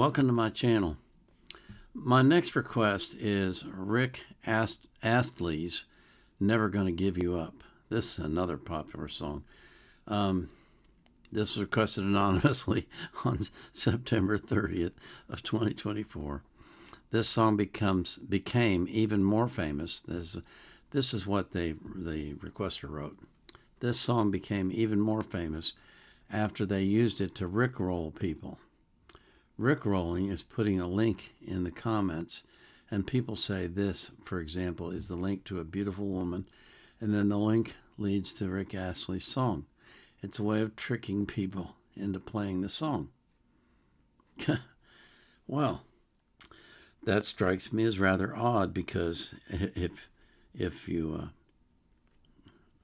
welcome to my channel. My next request is rick-astley's Never Gonna Give You Up. This is another popular song. This was requested anonymously on September 30th of 2024. This song became even more famous. This is what the requester wrote. This song became even more famous after they used it to rickroll people. Rickrolling is putting a link in the comments, and people say this, for example, is the link to a beautiful woman, and then the link leads to Rick Astley's song. It's a way of tricking people into playing the song. Well, that strikes me as rather odd because if you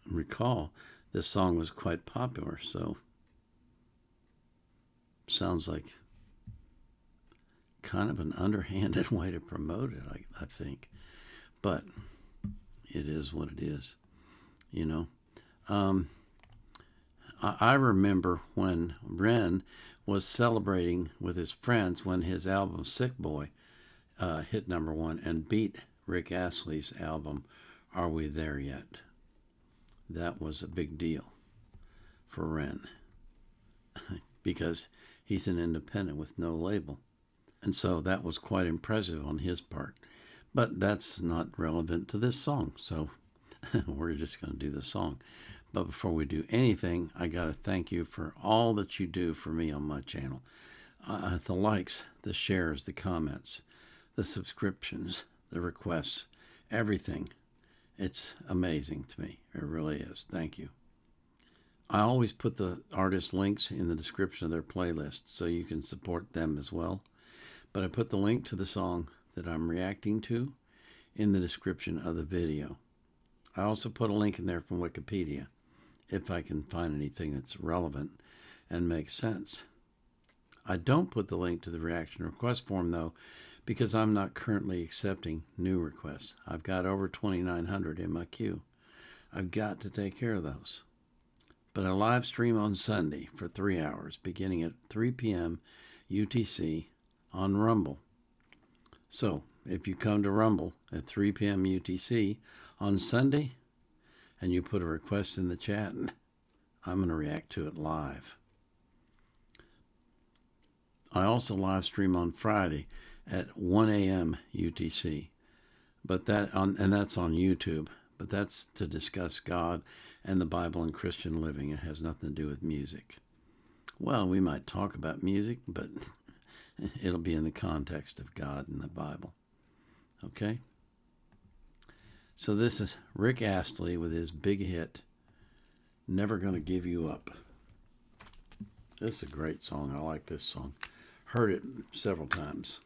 recall, this song was quite popular, so sounds like kind of an underhanded way to promote it, I think. But it is what it is, you know. I remember when Ren was celebrating with his friends when his album Sick Boy hit #1 and beat Rick Astley's album Are We There Yet? That was a big deal for Ren because he's an independent with no label. And so that was quite impressive on his part. But that's not relevant to this song, so we're just going to do the song. But before we do anything, I got to thank you for all that you do for me on my channel. The likes, the shares, the comments, the subscriptions, the requests, everything. It's amazing to me. It really is. Thank you. I always put the artist links in the description of their playlist so you can support them as well. But I put the link to the song that I'm reacting to in the description of the video. I also put a link in there from Wikipedia if I can find anything that's relevant and makes sense. I don't put the link to the reaction request form, though, because I'm not currently accepting new requests. I've got over 2,900 in my queue. I've got to take care of those. But I live stream on Sunday for 3 hours, beginning at 3 p.m. UTC on Rumble. So, if you come to Rumble at 3 p.m. UTC on Sunday, and you put a request in the chat, I'm going to react to it live. I also live stream on Friday at 1 a.m. UTC, and that's on YouTube. But that's to discuss God and the Bible and Christian living. It has nothing to do with music. Well, we might talk about music, but it'll be in the context of God and the Bible. Okay? So this is Rick Astley with his big hit, Never Gonna Give You Up. This is a great song. I like this song. Heard it several times.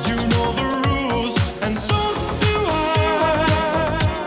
You know the rules, and so do I.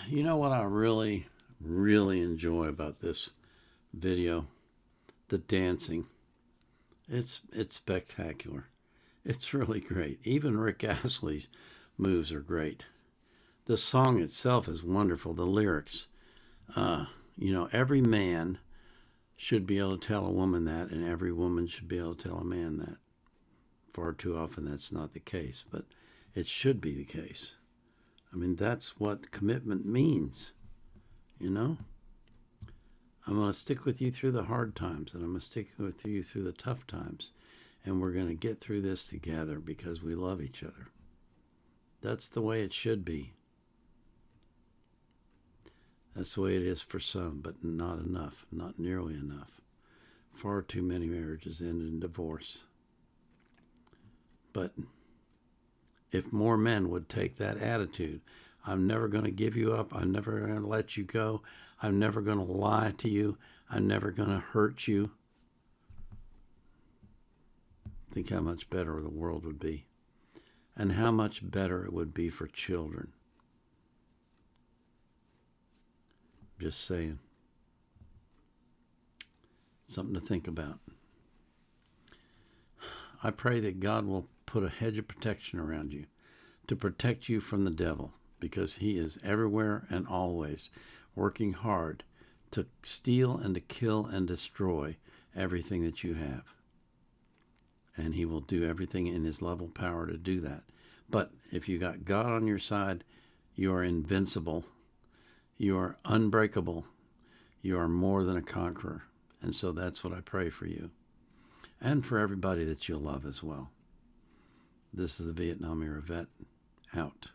You know what I really, really enjoy about this video? The dancing. It's spectacular. It's really great. Even Rick Astley's moves are great. The song itself is wonderful. The lyrics. Every man should be able to tell a woman that, and every woman should be able to tell a man that. Far too often that's not the case, but it should be the case. I mean, that's what commitment means, you know? I'm going to stick with you through the hard times, and I'm going to stick with you through the tough times, and we're going to get through this together because we love each other. That's the way it should be. That's the way it is for some, but not enough, not nearly enough. Far too many marriages end in divorce. But if more men would take that attitude, I'm never going to give you up, I'm never going to let you go, I'm never going to lie to you, I'm never going to hurt you, think how much better the world would be, and how much better it would be for children. Just saying. Something to think about. I pray that God will put a hedge of protection around you to protect you from the devil, because he is everywhere and always working hard to steal and to kill and destroy everything that you have. And he will do everything in his level power to do that. But if you got God on your side, you are invincible. You are unbreakable. You are more than a conqueror. And so that's what I pray for you. And for everybody that you love as well. This is the Vietnam era vet, out.